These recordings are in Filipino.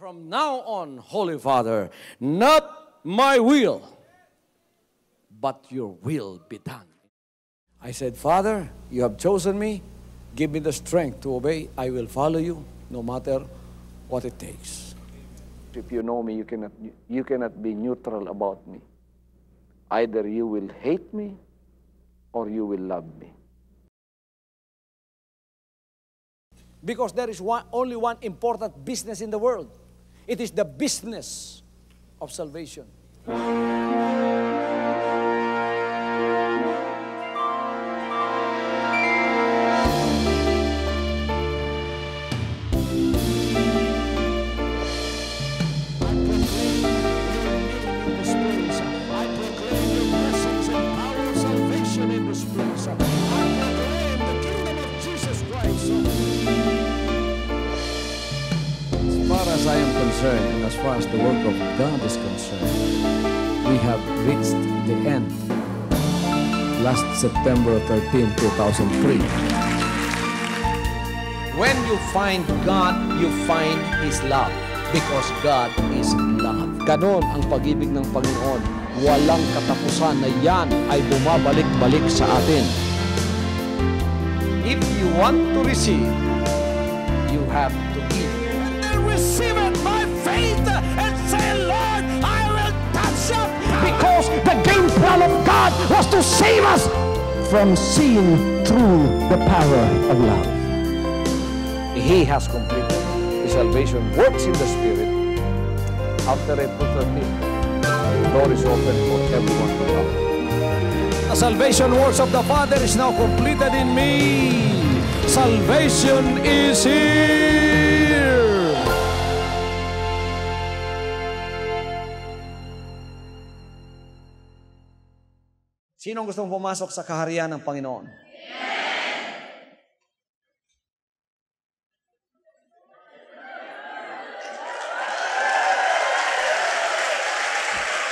From now on, Holy Father, not my will, but your will be done. I said, Father, you have chosen me. Give me the strength to obey. I will follow you no matter what it takes. If you know me, you cannot be neutral about me. Either you will hate me or you will love me. Because there is only one important business in the world. It is the business of salvation. As I am concerned, and as far as the work of God is concerned, we have reached the end. Last September 13, 2003. When you find God, you find His love. Because God is love. Ganon ang pag-ibig ng Panginoon. Walang katapusan na yan ay bumabalik-balik sa atin. If you want to receive, you have to give. Receive it by faith and say, Lord, I will touch up. Because the game plan of God was to save us from seeing through the power of love. He has completed His salvation works in the Spirit. After April 13th, the door is open for everyone to come. The salvation works of the Father is now completed in me. Salvation is here. Sinong gustong pumasok sa kaharian ng Panginoon?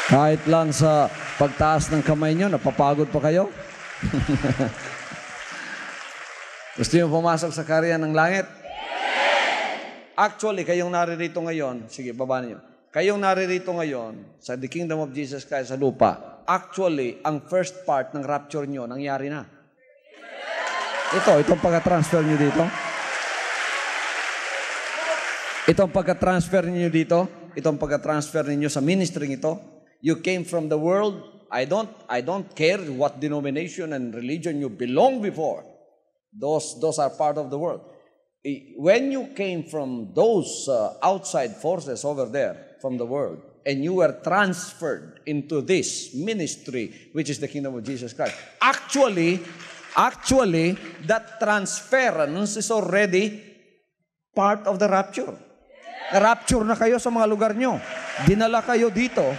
Kahit lang sa pagtaas ng kamay nyo, napapagod pa kayo? Gusto nyo pumasok sa kaharian ng langit? Actually, kayong naririto ngayon, sige, baba niyo. Kayong naririto ngayon sa the Kingdom of Jesus Christ sa lupa, actually, ang first part ng rapture nyo, nangyari na. Itong pagka-transfer nyo dito. Itong pagka-transfer nyo dito. Itong pagka-transfer ninyo sa ministry ito. You came from the world. I don't care what denomination and religion you belong before. Those are part of the world. When you came from those outside forces over there, from the world, and you were transferred into this ministry, which is the Kingdom of Jesus Christ. Actually, that transference is already part of the rapture. Na-rapture na kayo sa mga lugar nyo. Dinala kayo dito.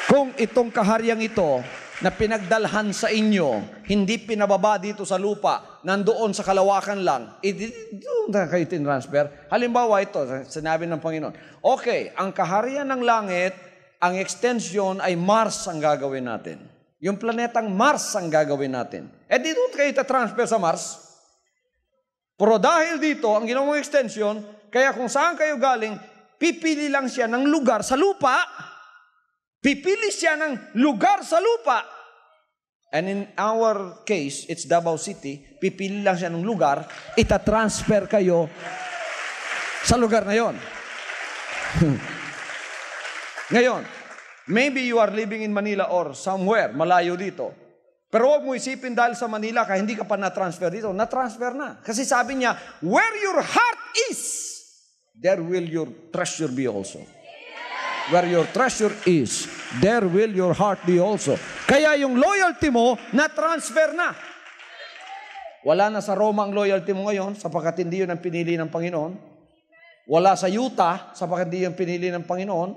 Kung itong kaharyang ito na pinagdalhan sa inyo, hindi pinababa dito sa lupa, nandoon sa kalawakan lang, doon na kayo tinransfer. Halimbawa ito, sinabi ng Panginoon, okay, ang kaharian ng langit, ang extension ay Mars ang gagawin natin. Yung planetang Mars ang gagawin natin. Eh di doon kayo transfer sa Mars. Pero dahil dito, ang ginawang extension, kaya kung saan kayo galing, pipili lang siya ng lugar sa lupa. Pipili siya ng lugar sa lupa. And in our case, it's Davao City. Pipili lang siya ng lugar. Ita-transfer kayo sa lugar na yon. Ngayon, maybe you are living in Manila or somewhere, malayo dito. Pero huwag mo isipin dahil sa Manila ka, hindi ka pa na-transfer dito. Na-transfer na. Kasi sabi niya, where your heart is, there will your treasure be also. Where your treasure is, there will your heart be also. Kaya yung loyalty mo, na-transfer na. Wala na sa Roma ang loyalty mo ngayon, sapagkat hindi yun ang pinili ng Panginoon. Wala sa Utah, sapagkat hindi yun pinili ng Panginoon.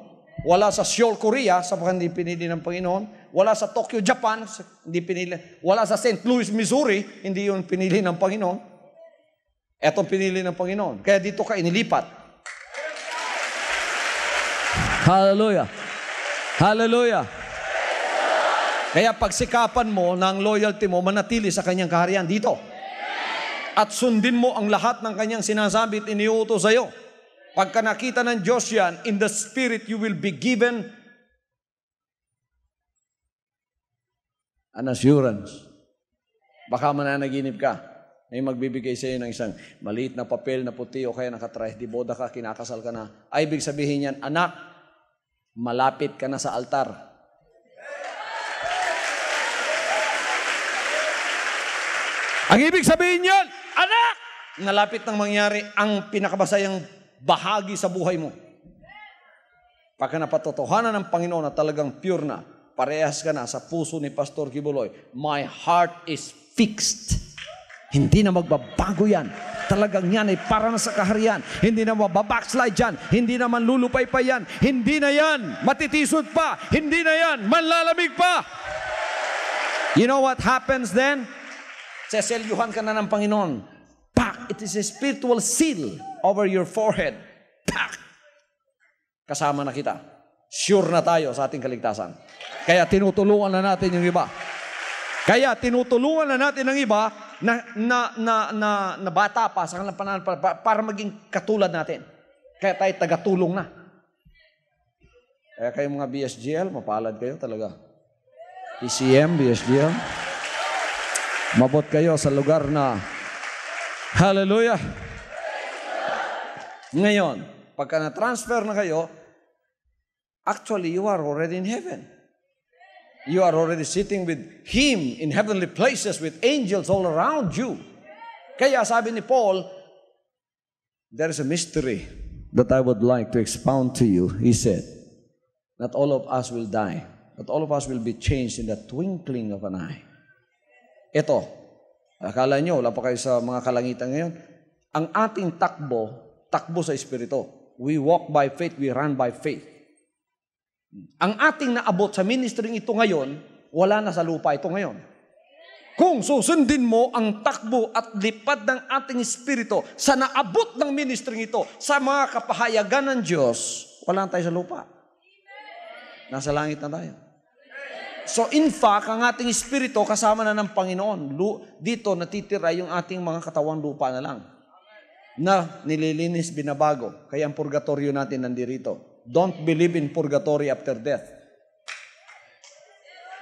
Wala sa Seoul, Korea, sapagkat hindi pinili ng Panginoon. Wala sa Tokyo, Japan, hindi pinili. Wala sa St. Louis, Missouri, hindi yun pinili ng Panginoon. Etong pinili ng Panginoon. Kaya dito ka inilipat. Hallelujah. Hallelujah. Kaya pagsikapan mo ng loyalty mo, manatili sa kanyang kaharian dito. At sundin mo ang lahat ng kanyang sinasabi at iniutos sa iyo. Pagka nakita ng Diyos yan, in the Spirit, you will be given an assurance. Baka mananaginip ka. May magbibigay sa iyo ng isang maliit na papel na puti o kaya nakatrahe di boda ka, kinakasal ka na. Ay, ibig sabihin yan, anak, malapit ka na sa altar. Ang ibig sabihin yan, anak, nalapit nang mangyari ang pinakamasayang bahagi sa buhay mo. Pagka napatotohanan ng Panginoon na talagang pure na, parehas ka na sa puso ni Pastor Kibuloy, my heart is fixed. Hindi na magbabago yan. Talagang yan ay para na sa kaharian. Hindi na mababackslide yan. Hindi na manlulupay pa yan. Hindi na yan matitisod pa. Hindi na yan manlalamig pa. You know what happens then? Seselyuhan ka na ng Panginoon. Pak! It is a spiritual seal over your forehead. Pak! Kasama na kita. Sure na tayo sa ating kaligtasan. Kaya tinutulungan na natin yung iba. Kaya tinutulungan na natin ang iba na bata pa sa kanilang panahon para maging katulad natin. Kaya tayo tagatulong na. Kaya kayo mga BSGL, mapalad kayo talaga. PCM, BSGL. Mabot kayo sa lugar na hallelujah. Ngayon, pagka na-transfer na kayo, actually you are already in heaven. You are already sitting with Him in heavenly places with angels all around you. Kaya sabi ni Paul, there is a mystery that I would like to expound to you. He said, not all of us will die, but all of us will be changed in the twinkling of an eye. Ito, akala nyo, wala pa kayo sa mga kalangitan ngayon. Ang ating takbo sa Espiritu. We walk by faith, we run by faith. Ang ating naabot sa ministering ito ngayon, wala na sa lupa ito ngayon. Kung susundin mo ang takbo at lipad ng ating espiritu sa naabot ng ministering ito, sa mga kapahayagan ng Diyos, wala na tayo sa lupa. Nasa langit na tayo. So in fact, ang ating espiritu kasama na ng Panginoon. Dito natitira yung ating mga katawang lupa na lang. Na nililinis, binabago. Kaya ang purgatorio natin nandirito. Don't believe in purgatory after death.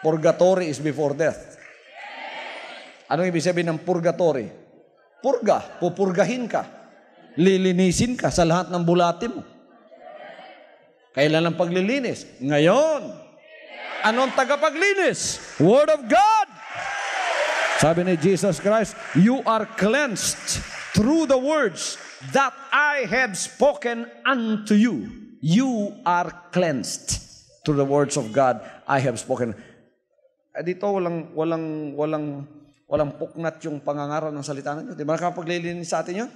Purgatory is before death. Anong ibig sabihin ng purgatory? Purga, pupurgahin ka. Lilinisin ka sa lahat ng bulati mo. Kailan ang paglilinis? Ngayon. Anong tagapaglinis? Word of God. Sabi ni Jesus Christ, you are cleansed through the words that I have spoken unto you. You are cleansed through the words of God I have spoken. Dito walang puknat yung pangangaral ng salita ninyo. Di ba nakapaglilinis sa atin yun?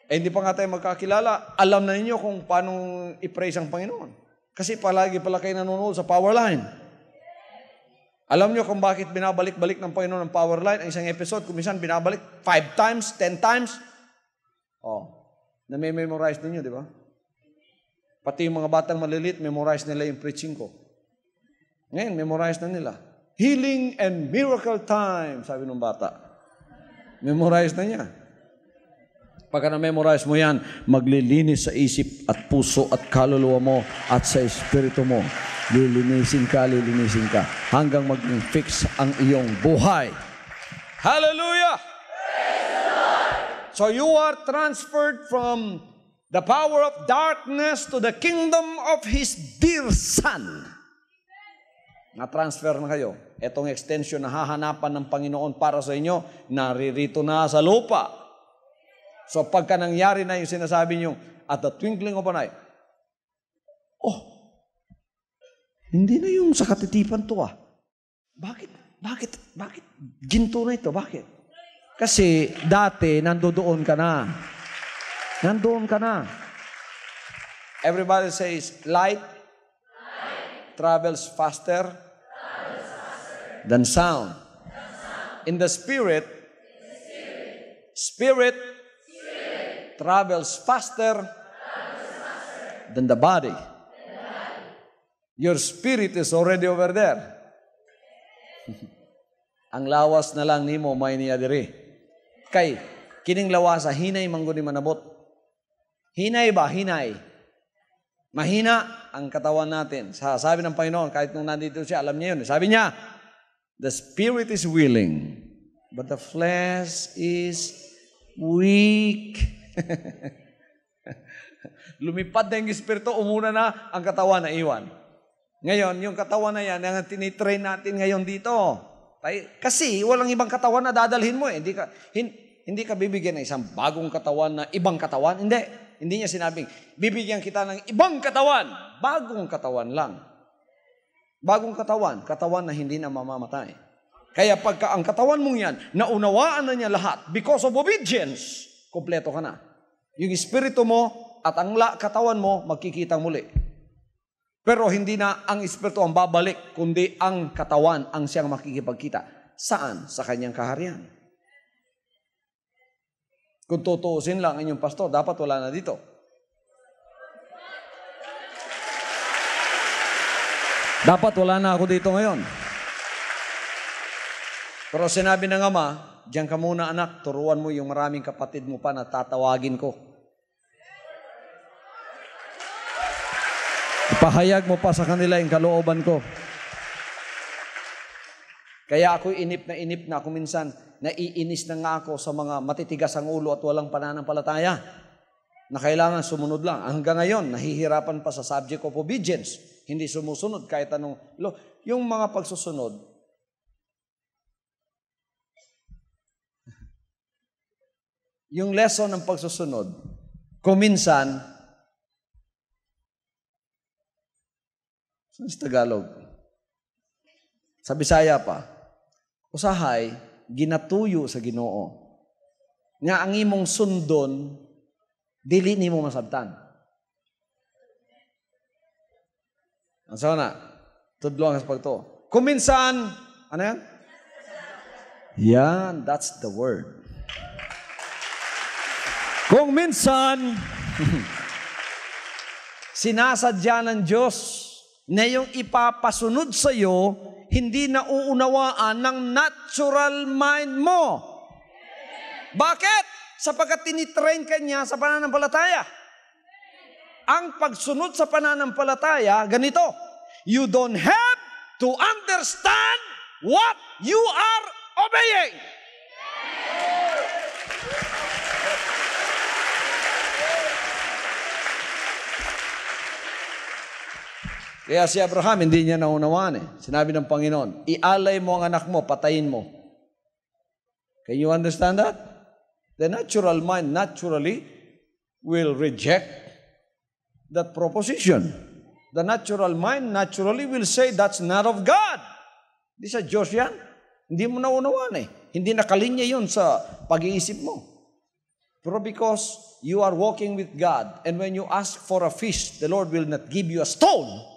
Hindi pa nga tayo magkakilala. Alam na ninyo kung paano i-praise ang Panginoon. Kasi palagi pala kayo nanonood sa power line. Alam nyo kung bakit binabalik-balik ng Panginoon ng power line ang isang episode, kung minsan binabalik 5 times, 10 times. Na-memorize ninyo, di ba? Pati yung mga batang malilit, memorize nila yung preaching ko. Ngayon, memorize na nila. Healing and miracle time, sabi ng bata. Memorize na niya. Pagka na-memorize mo yan, maglilinis sa isip at puso at kaluluwa mo at sa espiritu mo. Lilinisin ka, hanggang maging fix ang iyong buhay. Hallelujah! So you are transferred from the power of darkness to the kingdom of His dear Son. Na-transfer na kayo. Itong extension na hahanapan ng Panginoon para sa inyo, naririto na sa lupa. So pagka nangyari na yung sinasabi nyo, at the twinkling of an eye, hindi na yung sa katitipan to Bakit ginto na ito? Bakit? Kasi dati nandoon ka na. Everybody says, light travels faster than sound. In the spirit travels faster than the body. Your spirit is already over there. Ang lawas na lang nimo may niya diri. Kay kining lawasa hinay manggo ni manabot. Hinay ba? Hinay. Mahina ang katawan natin. Sabi ng Panginoon, kahit nung nandito siya, alam niya yun. Sabi niya, the spirit is willing, but the flesh is weak. Lumipad na yung espiritu, umuna na ang katawan na iwan. Ngayon, yung katawan na yan, ang tinitrain natin ngayon dito. Kasi walang ibang katawan na dadalhin mo eh. Hindi ka bibigyan ng isang bagong katawan na ibang katawan. Hindi niya sinabing, bibigyan kita ng ibang katawan. Bagong katawan lang. Bagong katawan. Katawan na hindi na mamamatay. Kaya pagka ang katawan mong yan, naunawaan na niya lahat because of obedience, kompleto ka na. Yung espiritu mo at ang katawan mo, magkikitang muli. Pero hindi na ang espiritu ang babalik, kundi ang katawan ang siyang makikipagkita. Saan? Sa kanyang kaharian. Kung tutuusin lang inyong pastor, dapat wala na dito. Dapat wala na ako dito ngayon. Pero sinabi ng Ama, diyan ka muna anak, turuan mo yung maraming kapatid mo pa na tatawagin ko. Ipahayag mo pa sa kanila yung kalooban ko. Kaya ako'y inip na ako minsan, naiinis na nga ako sa mga matitigas ang ulo at walang pananampalataya na kailangan sumunod lang. Hanggang ngayon, nahihirapan pa sa subject of obedience. Hindi sumusunod kahit anong... Yung mga pagsusunod, yung lesson ng pagsusunod, kuminsan, sa Tagalog, sa Bisaya pa, usahay, ginatuyo sa Ginoo. Nga ang imong sundon, dili nimo masabtan. Ang sana, tudlong sa pagto. Kuminsan, ano yan? Yan, that's the word. Kung minsan, sinasadya ng Diyos na yung ipapasunod sa iyo, hindi na uunawaan ng natural mind mo. Bakit? Sapagkat tinitrain ka niya sa pananampalataya. Ang pagsunod sa pananampalataya, ganito, you don't have to understand what you are obeying. Kaya si Abraham, hindi niya naunawaan eh. Sinabi ng Panginoon, ialay mo ang anak mo, patayin mo. Can you understand that? The natural mind naturally will reject that proposition. The natural mind naturally will say, that's not of God. Hindi sa Diyos yan. Hindi mo naunawaan eh. Hindi nakalinya yun sa pag-iisip mo. Pero because you are walking with God, and when you ask for a fish, the Lord will not give you a stone.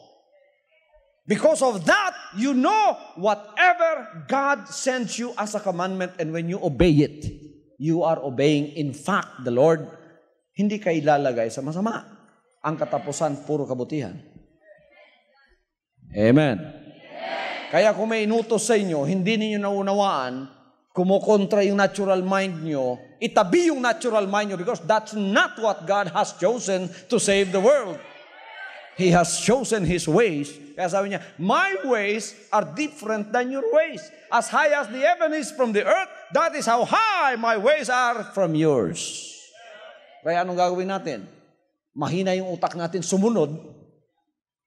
Because of that, you know whatever God sends you as a commandment, and when you obey it, you are obeying. In fact, the Lord, hindi ka ilalagay sa masama. Ang katapusan, puro kabutihan. Amen. Kaya kung may inutos sa inyo, hindi ninyo naunawaan, kumukontra yung natural mind nyo, itabi yung natural mind nyo because that's not what God has chosen to save the world. He has chosen His ways. Kaya sabi niya, my ways are different than your ways. As high as the heaven is from the earth, that is how high my ways are from yours. Kaya anong gagawin natin? Mahina yung utak natin sumunod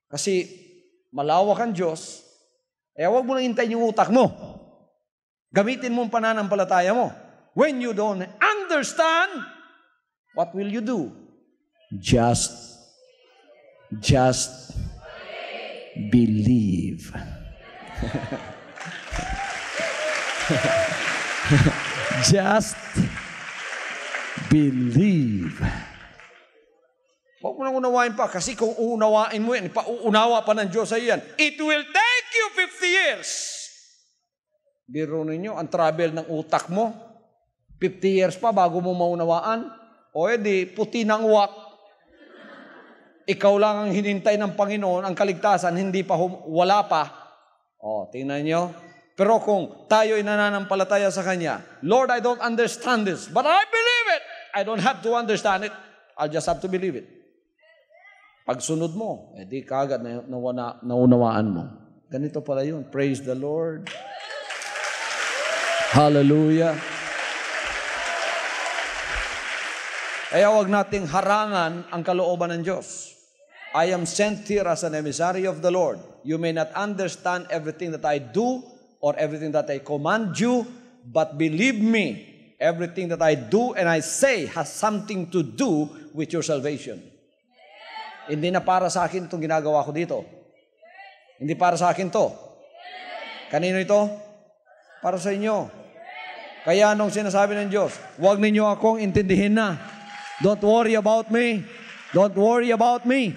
kasi malawak ang Diyos. Kaya huwag mo nang hintayin yung utak mo. Gamitin mo ang pananampalataya mo. When you don't understand, what will you do? Just believe. Just believe. Huwag mo nang unawain pa kasi kung uunawain mo yan, pauunawa pa ng Diyos sa iyan, it will take you 50 years. Biro ninyo, ang travel ng utak mo, 50 years pa bago mo maunawaan, o edi puti ng uwak. Ikaw lang ang hinintay ng Panginoon, ang kaligtasan, hindi pa, wala pa. O, tingnan nyo. Pero kung tayo'y nananampalataya sa Kanya, Lord, I don't understand this, but I believe it. I don't have to understand it. I'll just have to believe it. Pag sunod mo, di kagad naunawaan mo. Ganito pala yun. Praise the Lord. Hallelujah. Kaya huwag nating harangan ang kalooban ng Diyos. I am sent here as an emissary of the Lord. You may not understand everything that I do or everything that I command you, but believe me, everything that I do and I say has something to do with your salvation. Hindi na para sa akin itong ginagawa ko dito. Hindi para sa akin to. Kanino ito? Para sa inyo. Kaya nung sinasabi ng Diyos, huwag ninyo akong intindihin na. Don't worry about me. Don't worry about me.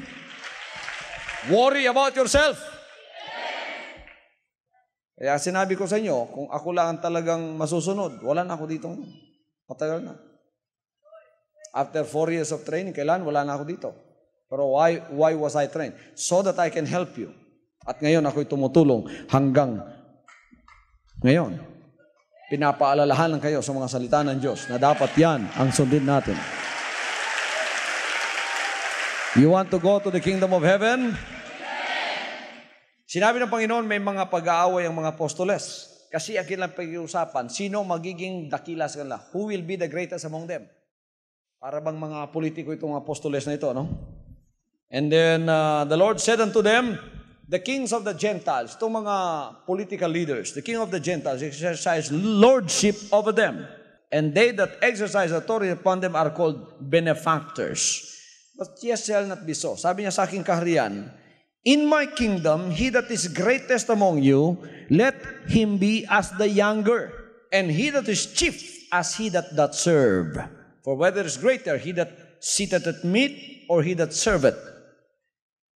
Worry about yourself. Kaya sinabi ko sa inyo, kung ako lang talagang masusunod, wala na ako dito. Matagal na. After 4 years of training, kailan wala na ako dito. Pero why was I trained? So that I can help you. At ngayon ako'y tumutulong hanggang ngayon. Pinapaalalahan lang kayo sa mga salita ng Diyos na dapat yan ang sundin natin. You want to go to the kingdom of heaven? Sinabi ng Panginoon, may mga pag-aaway ang mga apostoles. Kasi akin lang pag-iusapan, sino magiging dakila sa kanila? Who will be the greatest among them? Para bang mga politiko itong apostoles na ito, no? And then the Lord said unto them, the kings of the Gentiles, itong mga political leaders, the king of the Gentiles exercise lordship over them. And they that exercise authority upon them are called benefactors. But yes, shall not be so. Sabi niya sa aking kaharian, in my kingdom, he that is greatest among you, let him be as the younger, and he that is chief as he that doth serve. For whether is greater, he that sitteth at meat, or he that serveth?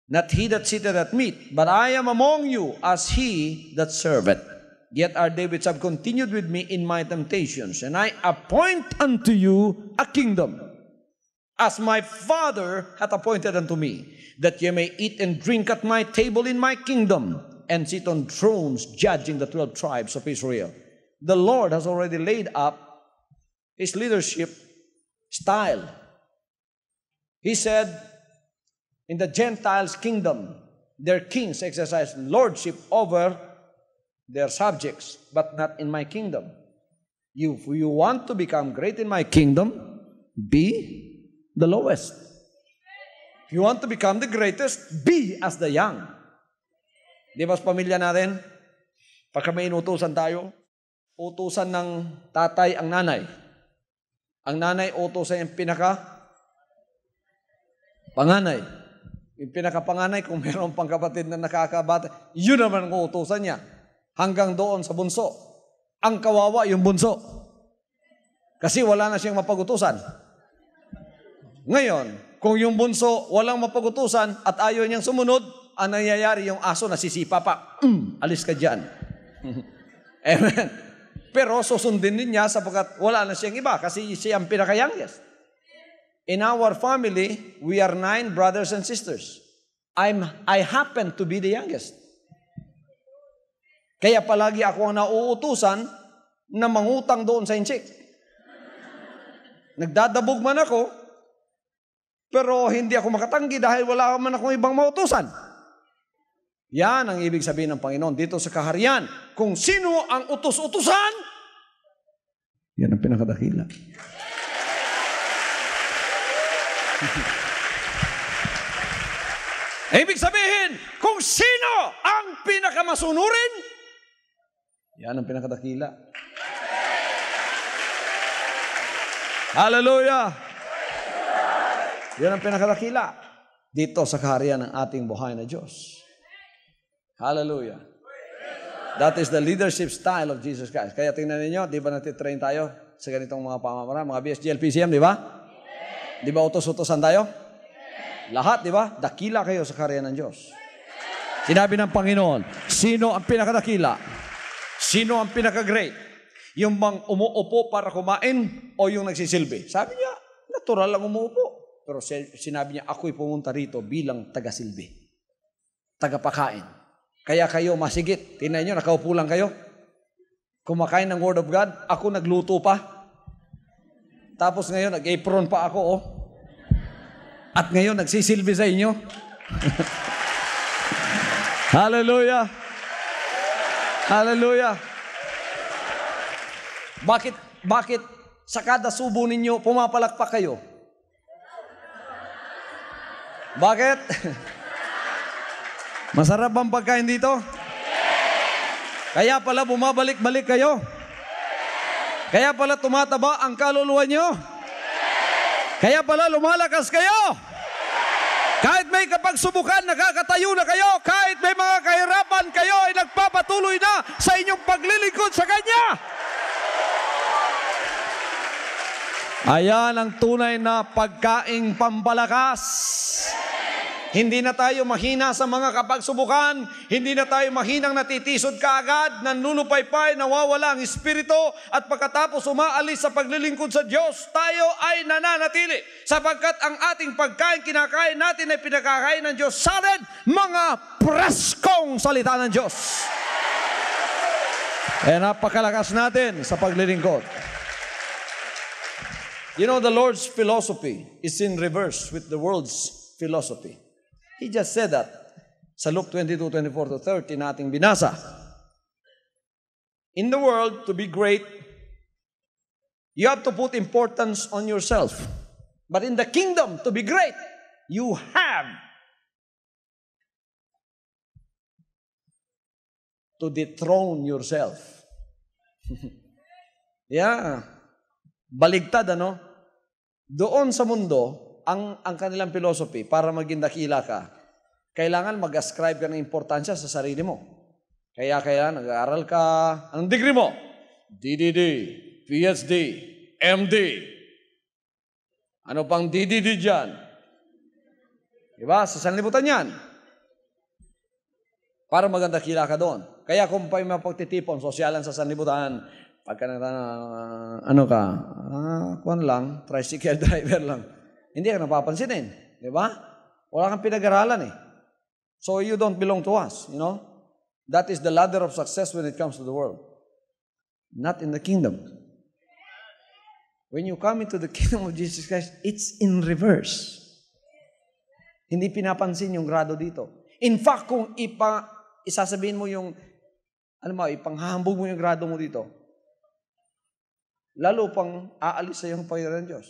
Not he that sitteth at meat, but I am among you as he that serveth. Yet are they which have continued with me in my temptations, and I appoint unto you a kingdom, as my Father hath appointed unto me, that ye may eat and drink at my table in my kingdom, and sit on thrones judging the 12 tribes of Israel. The Lord has already laid up His leadership style. He said, in the Gentiles' kingdom, their kings exercise lordship over their subjects, but not in my kingdom. If you want to become great in my kingdom, be the lowest. If you want to become the greatest, be as the young. Di ba sa pamilya natin? Pagka may inutusan tayo, utusan ng tatay ang nanay. Ang nanay utusan yung panganay. Yung pinakapanganay, kung mayroon pang kapatid na nakakabata, yun naman ang utusan niya. Hanggang doon sa bunso. Ang kawawa yung bunso. Kasi wala na siyang mapagutusan. Ngayon, kung yung bunso walang mapagutusan at ayaw niyang sumunod, ang nangyayari yung aso nasisipa pa. Alis ka dyan. Amen. Pero susundin din niya sapagkat wala na siyang iba kasi siya ang pinaka-youngest. In our family, we are 9 brothers and sisters. I happen to be the youngest. Kaya palagi ako ang nauutusan na mangutang doon sa inchik. Nagdadabog man ako, pero hindi ako makatanggi dahil wala man akong ibang mautusan. Yan ang ibig sabihin ng Panginoon dito sa kaharian. Kung sino ang utos-utusan, yan ang pinakadakila. Ibig sabihin, kung sino ang pinakamasunurin, yan ang pinakadakila. Hallelujah! Yan ang pinakadakila dito sa kaharian ng ating buhay na Diyos. Hallelujah. That is the leadership style of Jesus Christ. Kaya tingnan ninyo, di ba natitrain tayo sa ganitong mga pamamaraan, mga BSGL, PCM, di ba? Di ba utos-utosan tayo? Lahat, di ba? Dakila kayo sa kaharian ng Diyos. Sinabi ng Panginoon, sino ang pinakadakila? Sino ang pinaka-great? Yung bang umuupo para kumain o yung nagsisilbi? Sabi niya, natural lang umuupo. Pero sinabi niya, ako'y pumunta rito bilang taga-silbi. Taga-pakain. Kaya kayo masigit. Tingnan niyo, nakaupo lang kayo. Kumakain ng Word of God. Ako nagluto pa. Tapos ngayon, nag-apron pa ako, oh. At ngayon, nagsisilbi sa inyo. Hallelujah! Hallelujah! Bakit sa kada subo ninyo, pumapalakpak kayo? Bakit? Masarap bang pagkain dito? Kaya pala bumabalik-balik kayo? Kaya pala tumataba ang kaluluwa nyo? Kaya pala lumalakas kayo? Kahit may kapagsubukan, nakakatayo na kayo. Kahit may mga kahirapan, kayo ay nagpapatuloy na sa inyong paglilingkod sa Kanya. Ayan ang tunay na pagkaing pampalakas. Hindi na tayo mahina sa mga kapagsubukan. Hindi na tayo mahinang natitisod kaagad, nanlulupaypay, nawawala ang espiritu, at pagkatapos umaalis sa paglilingkod sa Diyos, tayo ay nananatili. Sapagkat ang ating pagkain, kinakain natin ay pinakakain ng Diyos sa atin, mga preskong salita ng Diyos. Kaya napakalakas natin sa paglilingkod. You know, the Lord's philosophy is in reverse with the world's philosophy. He just said that sa Luke 22:24-30 nating binasa. In the world, to be great, you have to put importance on yourself. But in the kingdom, to be great, you have to dethrone yourself. Yeah. Baligtad, ano? Doon sa mundo, ang kanilang philosophy, para maging dakila ka, kailangan mag-ascribe ka ng importansya sa sarili mo. Kaya nag-aaral ka, anong degree mo? DDD, PhD, MD. Ano pang DDD dyan? Diba? Sa sanlibutan yan. Para maging dakila ka doon. Kaya kung pa yung mapagtitipon, sosyalan sa sanlibutan, pagka kuwan lang, tricycle driver lang. Hindi ka napapansinin. Di ba? Wala kang pinag-aralan eh. So you don't belong to us, you know? That is the ladder of success when it comes to the world. Not in the kingdom. When you come into the kingdom of Jesus Christ, it's in reverse. Hindi pinapansin yung grado dito. In fact, kung isasabihin mo yung, ipanghahambog mo yung grado mo dito, lalo pang aalis sa iyong Panginoon ng Diyos.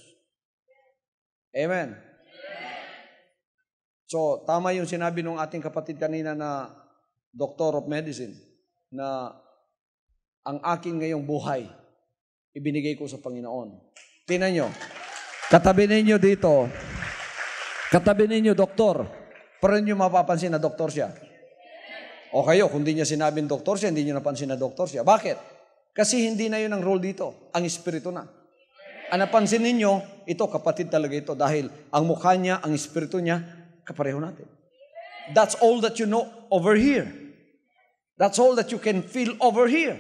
Amen. So, tama yung sinabi ng ating kapatid kanina na Doctor of Medicine, na ang aking ngayong buhay, ibinigay ko sa Panginoon. Tingnan nyo, katabi ninyo dito, katabi ninyo, doktor, pero nyo mapapansin na doktor siya. O kayo, kung di niya sinabing doktor siya, hindi nyo napansin na doktor siya. Bakit? Kasi hindi na yun ang role dito. Ang espiritu na. Ang napansin ninyo, ito, kapatid talaga ito. Dahil ang mukha niya, ang espiritu niya, kapareho natin. That's all that you know over here. That's all that you can feel over here.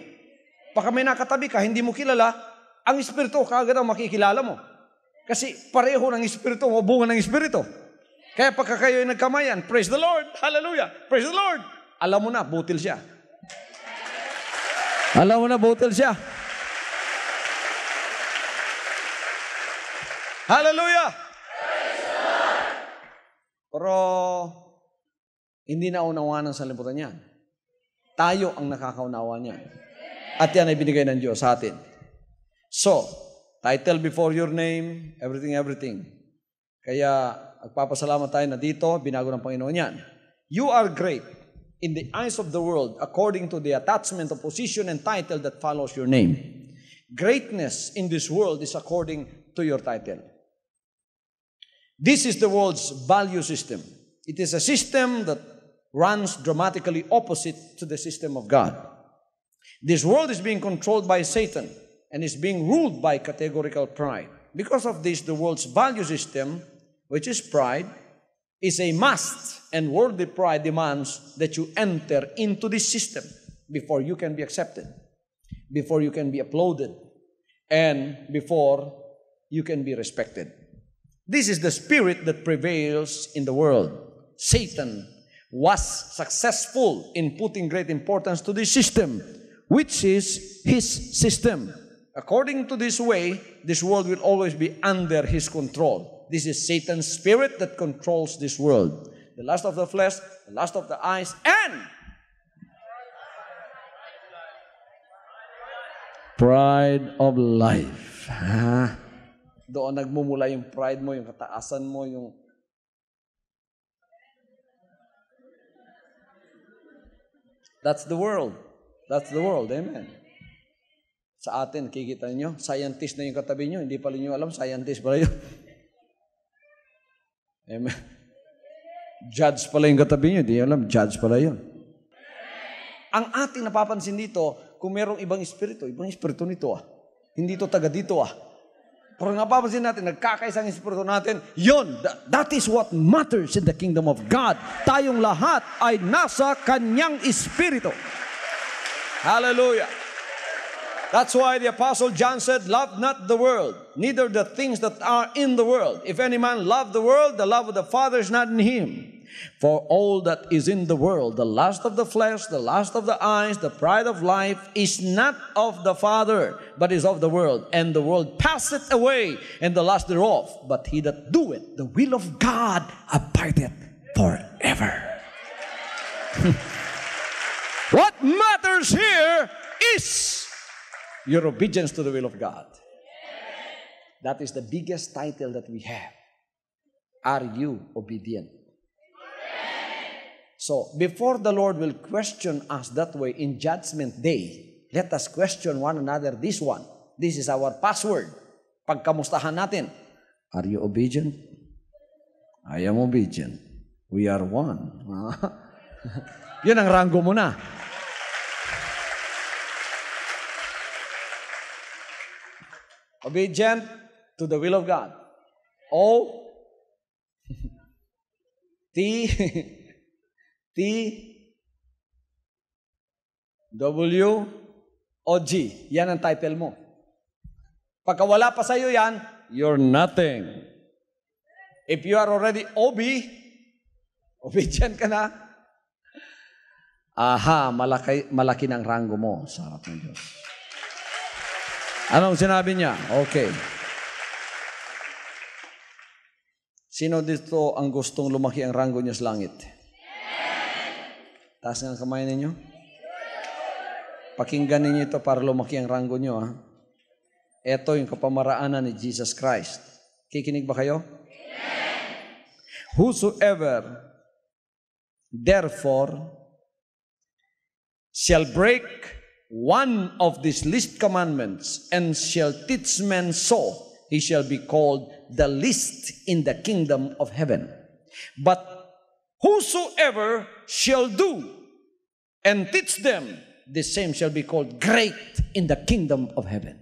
Baka may nakatabi ka, hindi mo kilala, ang espiritu, kaagad ang makikilala mo. Kasi pareho ng espiritu mo, bunga ng espiritu. Kaya pagka kayo ay nagkamayan, praise the Lord, hallelujah, praise the Lord. Alam mo na, butil siya. Alam mo na, butil siya. Hallelujah! Pero, hindi na unawaan ng sanlibutan niyan. Tayo ang nakakaunawa niyan. At yan ay binigay ng Diyos sa atin. So, title before your name, everything. Kaya, agpapasalamat tayo na dito, binago ng Panginoon yan. You are great in the eyes of the world according to the attachment of position and title that follows your name. Greatness in this world is according to your title. This is the world's value system. It is a system that runs dramatically opposite to the system of God. This world is being controlled by Satan and is being ruled by categorical pride. Because of this, the world's value system, which is pride, is a must, and worldly pride demands that you enter into this system before you can be accepted, before you can be applauded, and before you can be respected. This is the spirit that prevails in the world. Satan was successful in putting great importance to this system, which is his system. According to this way, this world will always be under his control. This is Satan's spirit that controls this world. The lust of the flesh, the lust of the eyes, and pride of life. Doon nagmumula yung pride mo, yung kataasan mo, yung That's the world. That's the world. Amen. Sa atin, kikita nyo, scientist na yung katabi nyo, hindi pala nyo alam, scientist pala yun. Amen. Judge pala yung katabi nyo, hindi alam, judge pala yun. Ang ating napapansin dito, kung merong ibang espiritu nito Hindi to taga dito Pero napapansin natin, nagkakaisang espiritu natin, yun, that is what matters in the kingdom of God. Tayong lahat ay nasa kanyang espiritu. Hallelujah. That's why the Apostle John said, love not the world, neither the things that are in the world. If any man love the world, the love of the Father is not in him. For all that is in the world, the lust of the flesh, the lust of the eyes, the pride of life, is not of the Father, but is of the world. And the world passeth away, and the lust thereof. But he that doeth the will of God abideth forever. What matters here is your obedience to the will of God. That is the biggest title that we have. Are you obedient? So, before the Lord will question us that way in Judgment Day, let us question one another this one. This is our password. Pagkamustahan natin. Are you obedient? I am obedient. We are one. Yun ang ranggo mo na. Obedient to the will of God. O T W O G. Yan ang title mo. Pagka wala pa sa'yo yan, you're nothing. If you are already obedient ka na, malaki ng ranggo mo sa harap ng Diyos. Anong sinabi niya? Okay. Sino dito ang gustong lumaki ang ranggo niya sa langit? Taas nga ang kamay ninyo. Pakinggan ninyo ito para lumaki ang ranggo niyo. Ito yung kapamaraanan ni Jesus Christ. Kikinig ba kayo? Whosoever therefore shall break one of these least commandments and shall teach men so, he shall be called the least in the kingdom of heaven. But whosoever shall do and teach them, the same shall be called great in the kingdom of heaven.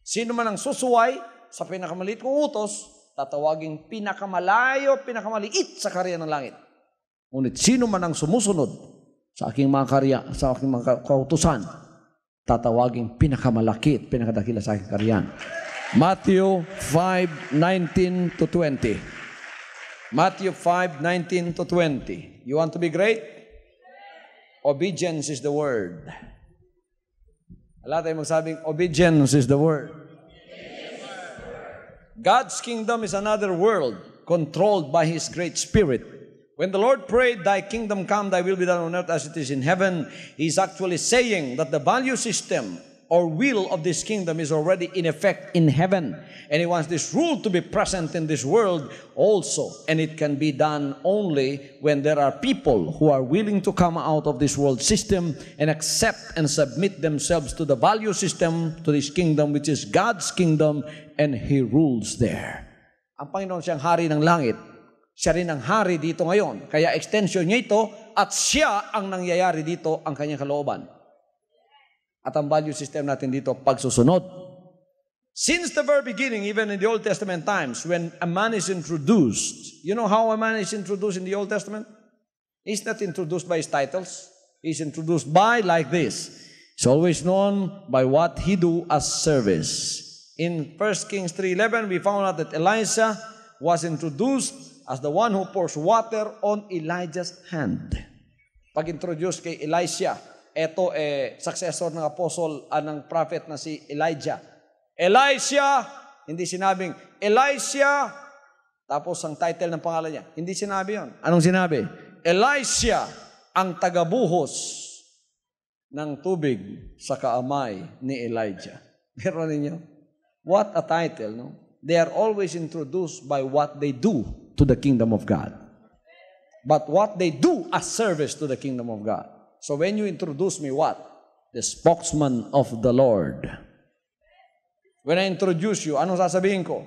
Sino man ang susuway sa pinakamaliit kong utos, tatawaging pinakamalayo, pinakamaliit sa karya ng langit. Ngunit sino man ang sumusunod sa aking mga karya, sa aking mga kautusan, tatawaging pinakamalaki at pinakadakila sa aking karyan. Matthew 5:19 to 20. Matthew 5:19 to 20. You want to be great? Obedience is the word. Wala tayong magsabing, obedience is the word. God's kingdom is another world controlled by His great Spirit. When the Lord prayed, thy kingdom come, thy will be done on earth as it is in heaven, He's actually saying that the value system or will of this kingdom is already in effect in heaven. And He wants this rule to be present in this world also. And it can be done only when there are people who are willing to come out of this world system and accept and submit themselves to the value system, to this kingdom, which is God's kingdom, and He rules there. Ang Panginoon siyang hari ng langit. Siya rin ang hari dito ngayon. Kaya extension niya ito at siya ang nangyayari dito ang kanyang kalooban. At ang value system natin dito, pagsusunod. Since the very beginning, even in the Old Testament times, when a man is introduced, you know how a man is introduced in the Old Testament? He's not introduced by his titles. He's introduced by like this. He's always known by what he do as service. In 1 Kings 3:11, we found out that Elisha was introduced as the one who pours water on Elijah's hand. Pag-introduce kay Elisha, ito successor ng apostle, ng prophet na si Elijah. Elisha, hindi sinabing, Elisha, Tapos ang title ng pangalan niya, hindi sinabi yon. Anong sinabi? Elisha, ang tagabuhos ng tubig sa kaamay ni Elijah. Meron ninyo? What a title, no? They are always introduced by what they do to the kingdom of God. But what they do as service to the kingdom of God. So when you introduce me what? The spokesman of the Lord. When I introduce you, anong sasabihin ko?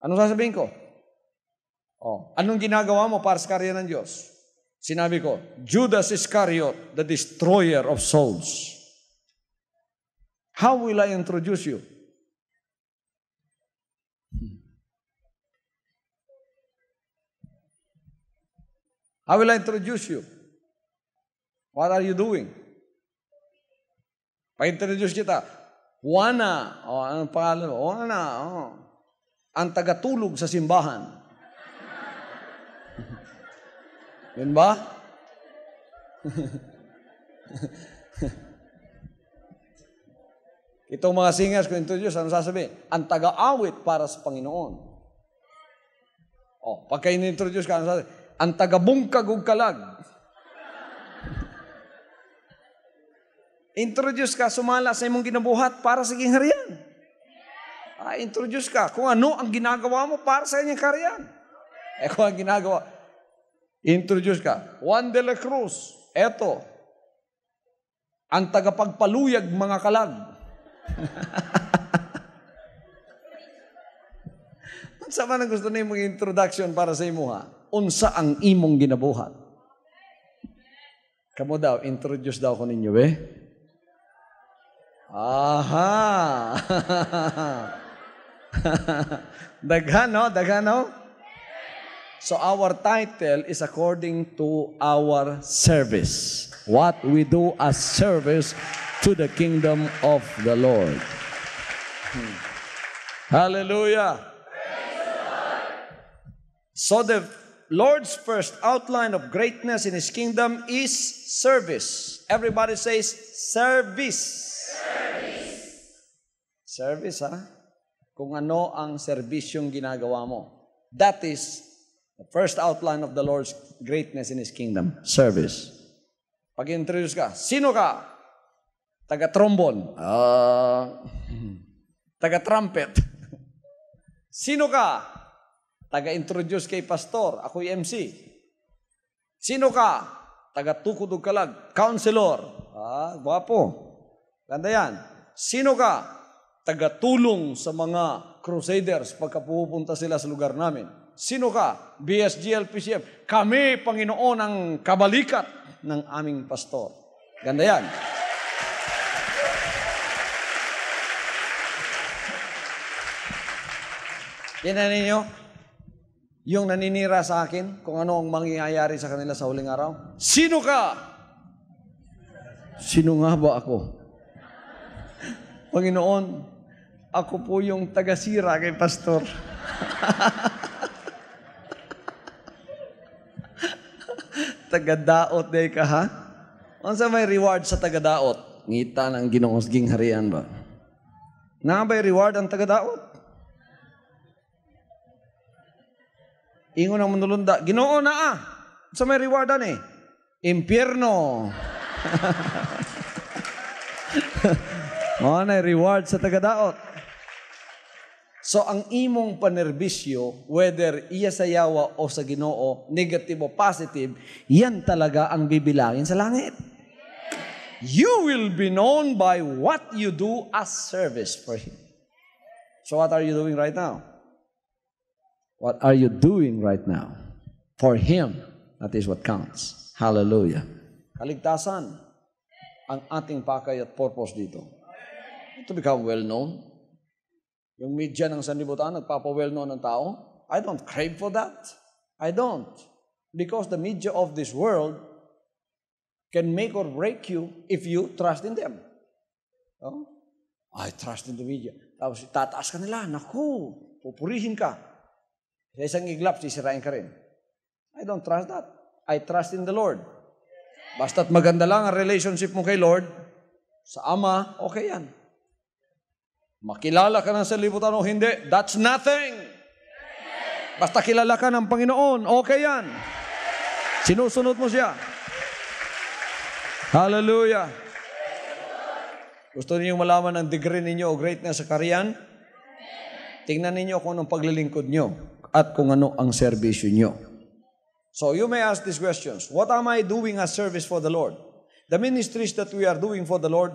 Anong sasabihin ko? Anong ginagawa mo para sa karya ng Diyos? Sinabi ko, Judas Iscariot, the destroyer of souls. How will I introduce you? How will I introduce you? What are you doing? Pa-introduce kita. Juana. Anong pangalan mo? Juana. Ang tagatulog sa simbahan. Yun ba? Itong mga singers ko introduce, ano sasabihin? Ang taga-awit para sa Panginoon. Pagka in-introduce ka, ano sasabihin? Ang taga-bungkag ug kalag. Introduce ka, sumala sa imong ginabuhat para sa gingharian. Introduce ka kung ano ang ginagawa mo para sa kanyang kaharian. Kung ang ginagawa, introduce ka. Juan de la Cruz, eto, ang tagapagpaluyag mga kalag. Unsa man ang gusto nimong introduction para sa imuha? Unsa ang imong ginabuhat? Kamo daw, introduce daw ko ninyo, Aha! Daghano? So our title is according to our service. What we do as service to the kingdom of the Lord. Hallelujah! So the Lord's first outline of greatness in His kingdom is service. Everybody says service. Service, kung ano ang serbisyong ginagawa mo. That is the first outline of the Lord's greatness in His kingdom. Service. Pag-introduce ka, sino ka? Taga-trombon. Taga-trumpet. Sino ka? Taga-introduce kay pastor. Ako'y MC. Sino ka? Taga-tukod ug kalag. Counselor. Guwapo. Ganda yan. Sino ka? Tagatulong sa mga crusaders pagka pupunta sila sa lugar namin. Sino ka? BSGL, PCM. Kami, Panginoon, ang kabalikat ng aming pastor. Ganda yan. Yan ninyo, yung naninira sa akin, kung ano ang mangyayari sa kanila sa huling araw. Sino ka? Sino nga ba ako? Panginoon, ako po yung tagasira kay pastor. Tagadaot day ka, ha? Ano sa may reward sa tagadaot? Ngita ng Ginoong gingharian ba? Nga ba'y reward ang tagadaot? Ingon ang manulunda, Ginoo na sa may rewardan Impyerno. Na reward sa tagadaot. So, ang imong panerbisyo, whether iya sa yawa o sa Ginoo, negative o positive, yan talaga ang bibilangin sa langit. You will be known by what you do as service for Him. So, what are you doing right now? What are you doing right now? For Him, that is what counts. Hallelujah. Kaligtasan ang ating pakay at purpose dito. To become well-known. Yung media ng sanlibutan, nagpapa-well-known ng tao. I don't crave for that. I don't. Because the media of this world can make or break you if you trust in them. I trust in the media. Tapos tataas ka nila. Naku, pupurihin ka. Sa isang iglap, sisirain ka rin. I don't trust that. I trust in the Lord. Basta't maganda lang ang relationship mo kay Lord, sa Ama, okay yan. Makilala ka ng sanlibutan o hindi, that's nothing. Basta kilala ka ng Panginoon, okay yan. Sinusunod mo siya. Hallelujah. Gusto niyo malaman ang degree ninyo o greatness sa kariyan? Tingnan ninyo kung anong paglilingkod nyo at kung ano ang serbisyo nyo. So you may ask these questions. What am I doing as service for the Lord? The ministries that we are doing for the Lord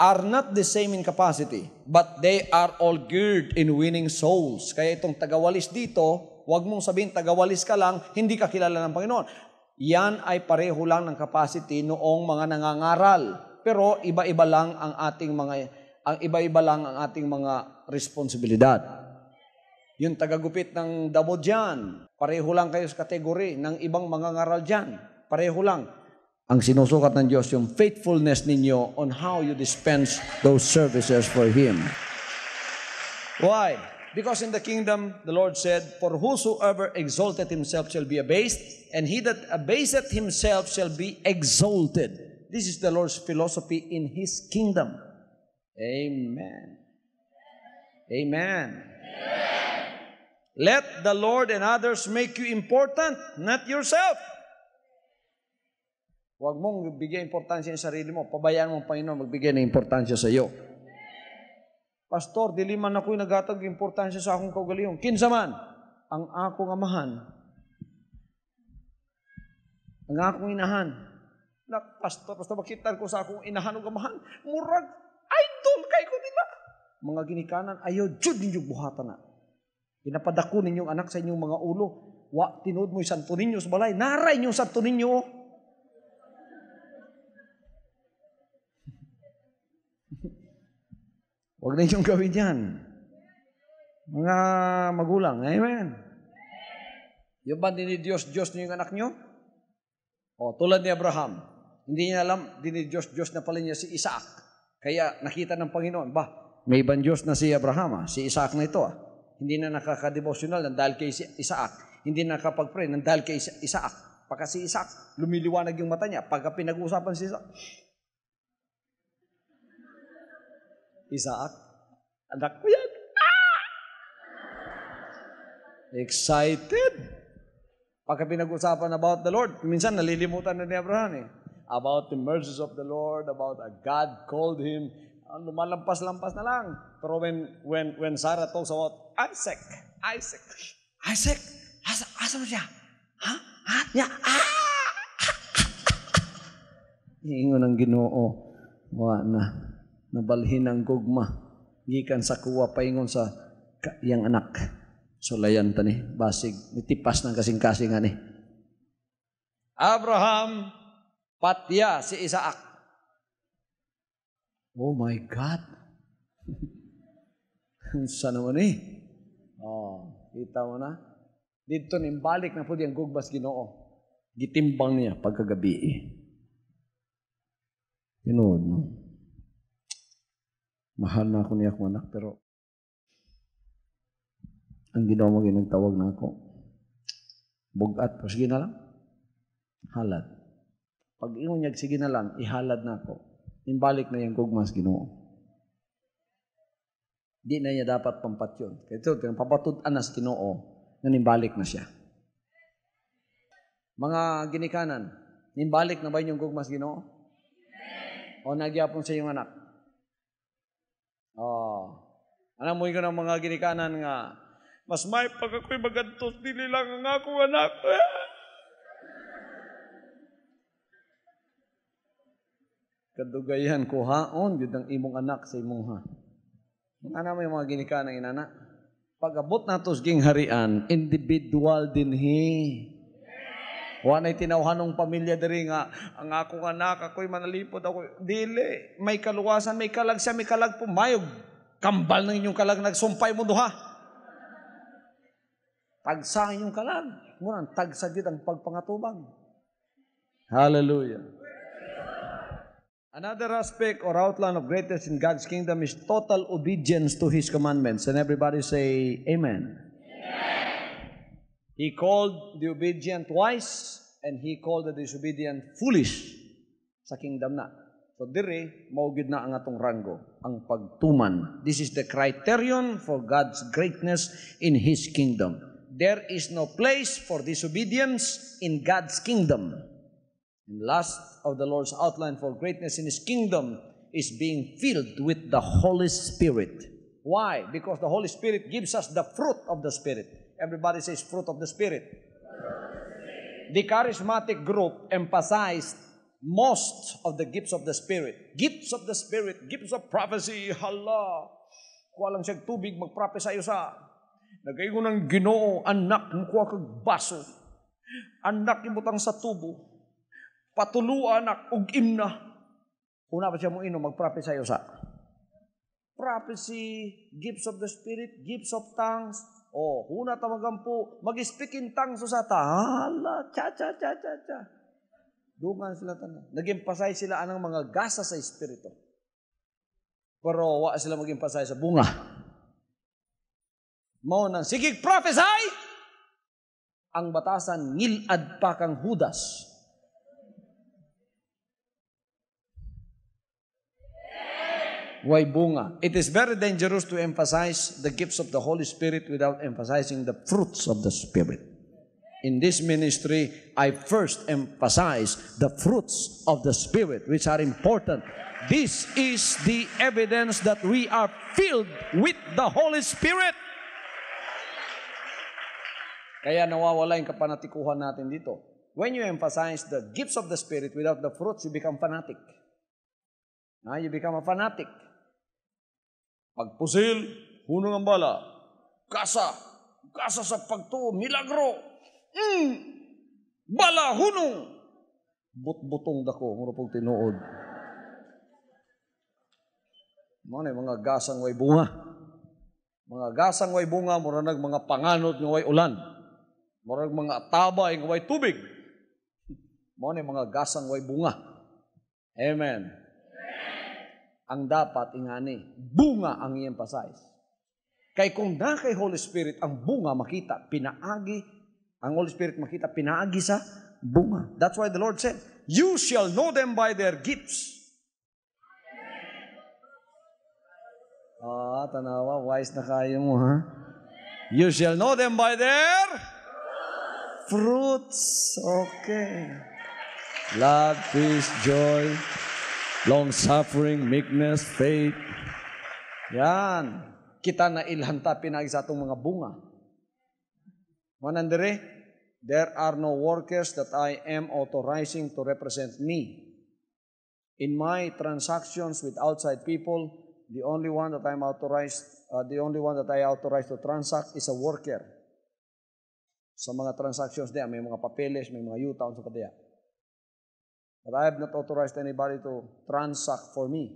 are not the same in capacity, but they are all geared in winning souls. Kaya itong tagawalis dito, huwag mong sabihin tagawalis ka lang, hindi ka kilala ng Panginoon. Yan ay pareho lang ng capacity noong mga nangangaral. Pero iba-iba lang ang ating mga responsibilidad. Yung tagagupit ng damo dyan, pareho lang kayo sa kategory ng ibang mga ngaral dyan. Pareho lang. Ang sinusukat ng Diyos, yung faithfulness ninyo on how you dispense those services for Him. Why? Because in the kingdom, the Lord said, "For whosoever exalted himself shall be abased, and he that abaseth himself shall be exalted." This is the Lord's philosophy in His kingdom. Amen. Amen. Let the Lord and others make you important, not yourself. Huwag mong bigyan importansya sa sarili mo. Pabayaan mo ang Panginoon magbigay ng importansya sa iyo. Pastor, dili man ako'y nagatag importansya sa akong kaugalingon. Kinsa man, ang akong amahan, ang akong inahan. Pastor, makitan ko sa akong inahan o amahan, murag, idol kay ko, di ba? Mga ginikanan, ayaw, jud ninyong buhatan na. Pinapadako ninyong anak sa inyong mga ulo. Tinood mo yung santo ninyo sa balay. Naray niyo santo ninyo. Huwag na ninyong gawin yan. Mga magulang, amen. Yung ba dinidiyos niyo yung anak niyo? O, tulad ni Abraham. Hindi niya alam, dinidiyos na pala niya si Isaac. Kaya nakita ng Panginoon, may ibang Diyos na si Abraham, si Isaac na ito. Hindi na nakaka-devotional ng dahil kay Isaac. Hindi na nakapag-pray ng dahil kay Isaac. Pagka si Isaac, lumiliwanag yung mata niya. Pagka pinag-uusapan si Isaac, anak ko yan. Excited. Pagka pinag-usapan about the Lord, minsan nalilimutan na ni Abraham about the mercies of the Lord, about God called him. Lumalampas-lampas na lang. Pero when Sarah talks about Isaac, asa mo siya? Ha? Niya? Iingon ang Ginoo, nabalhin ang gugma. Gikan sa kuwa paingon sa iyang anak. Sulayan tani, basig, nitipas ng kasing-kasingan ni. Abraham, patya si Isaac. Oh my God. Saan naman kita mo na? Dito nimbalik na po diyang gugbas Ginoo. Gitimbang niya pagkagabi. Tinood mo. Mahal na ako niya akong anak, pero ang Ginoo mo ginagtawag na ako. Bugat, pero sige na lang. Halad. Pag ingon niya, sige na lang, ihalad na ako. Imbalik na yung gugmas Ginoo. Di na niya dapat pampat yun. Kaya ito, papatud-an na sa Ginoo, nanimbalik na siya. Mga ginikanan, nimbalik na ba yung gugmas Ginoo? O nagyapon sa iyong anak? Alam mo yun ng mga ginikanan nga, mas may pag ako'y magantos, dili lang ang akong anak. Kadugayan ko haon, yun ang imong anak sa imong ha. Ano mo yung mga ginikanan ng inana? Pag-abot na tos ging harian, individual din Wanay tinawhanong pamilya diri nga, ang akong anak, ako'y manalipod, dili, may kaluwasan, may kalag siya, may kalag pumayog. Kambal ng inyong kalag, nagsumpay mo duha. Tagsa inyong kalag. Ngunang tagsagid ang pagpangatubang. Hallelujah. Another aspect or outline of greatness in God's kingdom is total obedience to His commandments. And everybody say, Amen. He called the obedient wise, and He called the disobedient foolish sa kingdom na. So dire, maugid na ang atong ranggo, ang pagtuman. This is the criterion for God's greatness in His kingdom. there is no place for disobedience in God's kingdom. And last of the Lord's outline for greatness in His kingdom is being filled with the Holy Spirit. Why? Because the Holy Spirit gives us the fruit of the Spirit. Everybody says fruit of the Spirit. The charismatic group emphasized most of the gifts of the Spirit. Gifts of the Spirit, gifts of prophecy, hala. Kuha lang siyang tubig, magprophesy sa. Nagaygo ng Ginoo, anak, mukuha kag baso. Anak, imutang sa tubo. Patulua, anak, ug imna. Una pa siya mong inom, magprophesy sa. Prophecy, gifts of the Spirit, gifts of tongues. Oh, huna tamagang po, mag-speak in tongues sa ta. Hala, cha. Dungan sila tanan. Nag-emphasize sila anang mga gasa sa Espiritu. Pero wa sila mag-emphasize sa bunga. Mao nang sige prophesy. Ang batasan ngilad pa kang Judas. Why bunga? It is very dangerous to emphasize the gifts of the Holy Spirit without emphasizing the fruits of the Spirit. In this ministry, I first emphasize the fruits of the Spirit, which are important. This is the evidence that we are filled with the Holy Spirit. Kaya nawawala yung kapanatikuhan natin dito. When you emphasize the gifts of the Spirit without the fruits, you become fanatic. You become a fanatic. Pagpusil, hunong ang bala. Gasa sa pagtuo, milagro. Bala, hunong. Butbutong dako, mura pong tinuod. Mga gasang way bunga. Mga gasang way bunga, mura nag mga panganod ng way ulan. Mura mga ataba ng way tubig. Mga gasang way bunga. Amen. Ang dapat ingani, bunga ang i-emphasize. Kay kung na kay Holy Spirit ang bunga makita, pinaagi, ang Holy Spirit makita, pinaagi sa bunga. That's why the Lord said, you shall know them by their gifts. Tanawa, wise na kayo mo, ha? You shall know them by their fruits. Okay. Love, peace, joy, long-suffering, meekness, faith. Yan. Kita na ilhanta pinagi sa atong mga bunga. Manandere, there are no workers that I am authorizing to represent me. In my transactions with outside people, the only one that I authorize to transact is a worker. Sa mga transactions diya, may mga papeles, may mga yuta sa kadiya. But I have not authorized anybody to transact for me.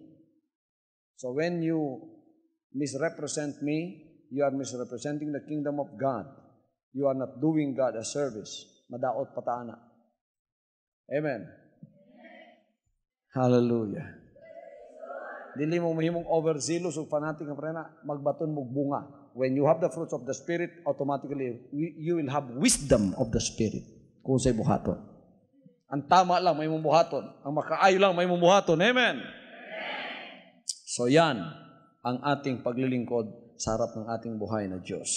So when you misrepresent me, you are misrepresenting the kingdom of God. You are not doing God a service. Madaot pataana. Amen. Hallelujah. Dili mo mahimong overzealous o fanatic nga prena, magbaton mo bunga. When you have the fruits of the Spirit, automatically you will have wisdom of the Spirit. Kung sa'y buhaton. Ang tama lang may mong buhaton. Ang makaayo lang may mong buhaton. Amen. So yan ang ating paglilingkod sa harap ng ating buhay na Diyos.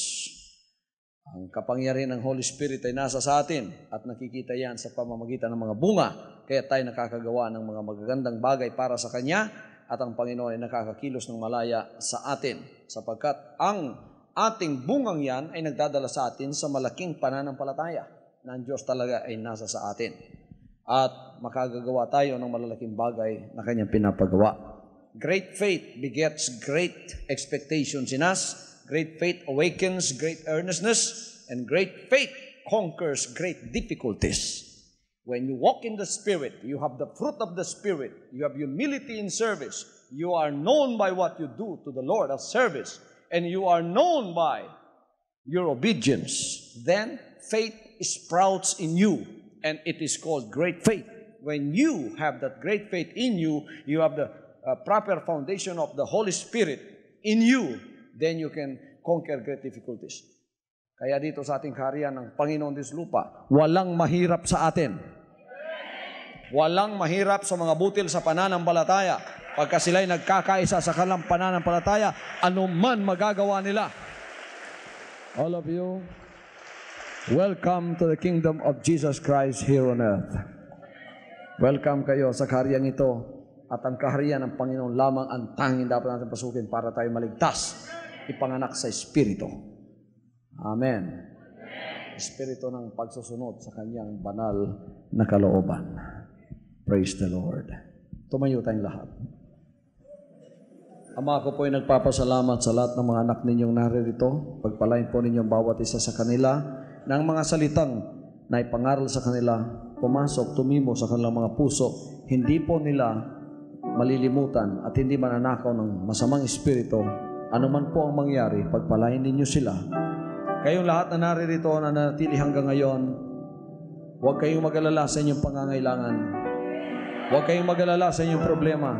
Ang kapangyarihan ng Holy Spirit ay nasa sa atin at nakikita yan sa pamamagitan ng mga bunga. Kaya tayo nakakagawa ng mga magagandang bagay para sa Kanya at ang Panginoon ay nakakakilos ng malaya sa atin. Sapagkat ang ating bungang yan ay nagdadala sa atin sa malaking pananampalataya na ang Diyos talaga ay nasa sa atin. At makagagawa tayo ng malalaking bagay na Kanyang pinapagawa. Great faith begets great expectations in us. Great faith awakens great earnestness, and great faith conquers great difficulties. When you walk in the Spirit, you have the fruit of the Spirit. You have humility in service. You are known by what you do to the Lord of service, and you are known by your obedience. Then faith sprouts in you, and it is called great faith. When you have that great faith in you, you have the proper foundation of the Holy Spirit in you, then you can conquer great difficulties. Kaya dito sa ating kaharian ng Panginoon Diyos lupa, walang mahirap sa atin. Walang mahirap sa mga butil sa pananampalataya. Pagka sila'y nagkakaisa sa kalang pananampalataya, anuman magagawa nila. All of you, Welcome to the kingdom of Jesus Christ here on earth. Welcome kayo sa kaharyang ito. At ang kaharian ng Panginoon lamang ang tanging dapat natin pasukin para tayo maligtas, ipanganak sa Espiritu. Amen. Espiritu ng pagsusunod sa kanyang banal na kalooban. Praise the Lord. Tumayo tayong lahat. Ama, ko po ay nagpapasalamat sa lahat ng mga anak ninyong naririto. Pagpalain po ninyong bawat isa sa kanila ng mga salitang na ipangaral sa kanila, pumasok, tumimo sa kanilang mga puso. Hindi po nila malilimutan at hindi mananakaw ng masamang espiritu. Ano man po ang mangyari, pagpalain ninyo sila. Kayong lahat na naririto na nanatili hanggang ngayon, huwag kayong mag-alala sa inyong pangangailangan. Huwag kayong mag-alala sa inyong problema.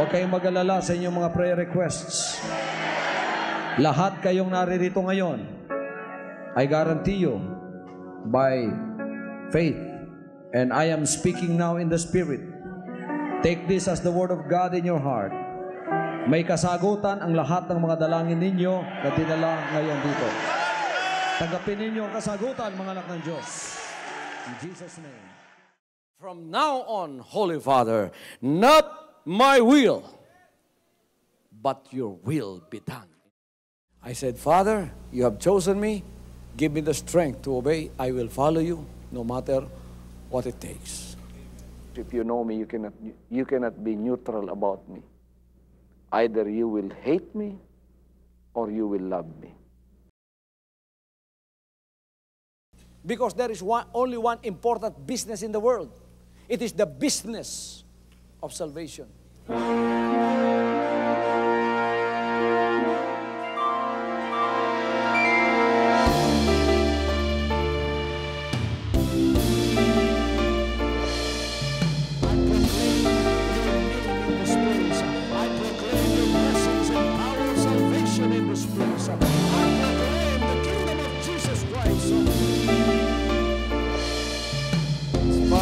Huwag kayong mag-alala sa inyong mga prayer requests. Lahat kayong naririto ngayon, I guarantee you, by faith, and I am speaking now in the Spirit, take this as the word of God in your heart. May kasagutan ang lahat ng mga dalangin ninyo na dinala ngayon dito. Tanggapin ninyo ang kasagutan, mga anak ng Diyos. In Jesus' name. From now on, Holy Father, not my will, but your will be done. I said, Father, you have chosen me. Give me the strength to obey. I will follow you no matter what it takes. If you know me, you cannot be neutral about me. Either you will hate me or you will love me. Because there is only one important business in the world. It is the business of salvation.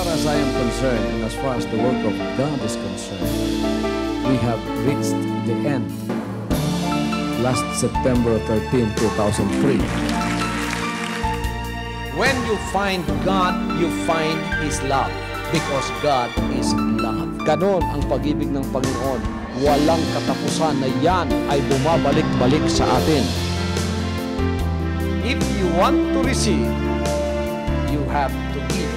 As I am concerned, and as far as the work of God is concerned, we have reached the end. Last September 13, 2003. When you find God, you find His love. Because God is love. Ganon ang pag-ibig ng Panginoon. Walang katapusan na yan ay bumabalik-balik sa atin. If you want to receive, you have to give.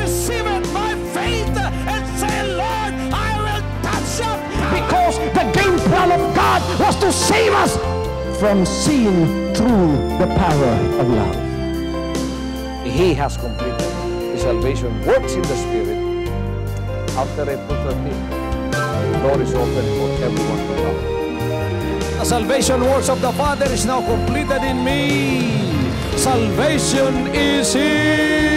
Receive it by faith and say, Lord, I will touch up. Because the game plan of God was to save us from sin through the power of love. He has completed. His salvation works in the Spirit. After April 13, the door is open for everyone to come. The salvation works of the Father is now completed in me. Salvation is here.